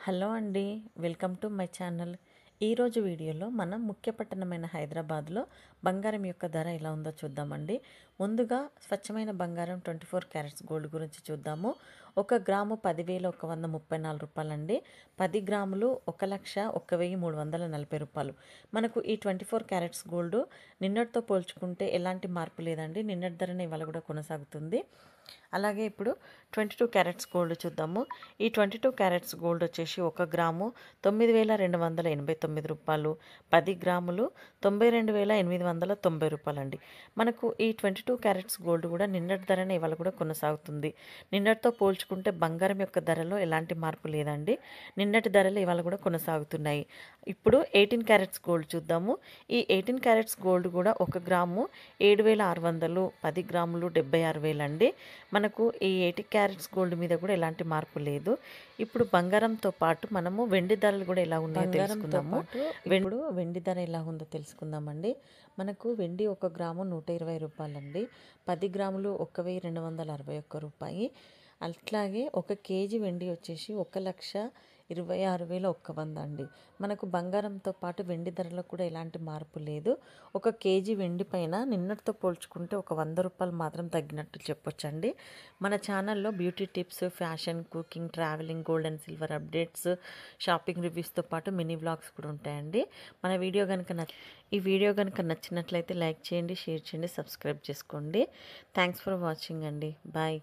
Hello అండి. Welcome to my channel. ఈరోజు వీడియోలో మనం ముఖ్య పట్టణమైన హైదరాబాద్లో బంగారం యొక్క ధర ఎలా ఉందో చూద్దామండి. ముందుగా స్వచ్ఛమైన బంగారం 24 క్యారెట్స్ గోల్డ్ గురించి చూద్దాము. 1 గ్రాము 10,134 రూపాయలండి. 10 గ్రాములు 1,01,340 రూపాయలు. మనకు ఈ 24 క్యారెట్స్ గోల్డ్ నిన్నటితో పోల్చుకుంటే ఎలాంటి మార్పు లేదండి. నిన్నటి ధరనే ఇవాళ కూడా కొనసాగుతుంది. అలాగే ఇప్పుడు 22 క్యారెట్స్ గోల్డ్ చూద్దాము. ఈ 22 క్యారెట్స్ గోల్డ్ వచ్చేసి 1 గ్రాము 9,289 రూపాయలు. 10 గ్రాములు 92,890 రూపాయలండి. మనకు ఈ 22 క్యారెట్స్ గోల్డ్ కూడా నిన్నటి ధరనే ఇవాళ కూడా కొనసాగుతుంది. నిన్నటితో పోల్చుకుంటే బంగారం యొక్క ధరలో ఎలాంటి మార్పు లేదండి. నిన్నటి ధరలు ఇవాళ కూడా కొనసాగుతున్నాయి. ఇప్పుడు 18 క్యారెట్స్ గోల్డ్ చూద్దాము. ఈ 18 క్యారెట్స్ గోల్డ్ కూడా 1 గ్రాము 7,600, 10 గ్రాములు 76,000 అండి. మనకు ఈ 80 క్యారెట్స్ గోల్డ్ మీద కూడా ఎలాంటి మార్పు లేదు. ఇప్పుడు బంగారంతో పాటు మనము వెండి ధరలు కూడా ఎలా ఉన్నాయో తెలుసుకుందాము. ఇప్పుడు వెండి ధర ఎలా ఉందో తెలుసుకుందామండి. మనకు వెండి 1 గ్రాము 120 రూపాయలండి. 10 గ్రాములు 1,261 రూపాయి. అట్లాగే 1 కేజీ వెండి వచ్చేసి 1,26,100 అండి. మనకు బంగారంతో పాటు వెండి ధరలో కూడా ఎలాంటి మార్పు లేదు. 1 కేజీ వెండి పైన నిన్నటితో పోల్చుకుంటే ఒక 100 రూపాయలు మాత్రం తగ్గినట్టు చెప్పొచ్చండి. మన ఛానల్లో beauty tips, fashion, cooking, travelling, gold and silver updates, shopping రివ్యూస్తో పాటు మినీ వ్లాగ్స్ కూడా ఉంటాయండి. ఈ వీడియో కనుక నచ్చినట్లయితే లైక్ చేయండి, షేర్ చేయండి, సబ్స్క్రైబ్ చేసుకోండి. థ్యాంక్స్ ఫర్ వాచింగ్ అండి. బాయ్.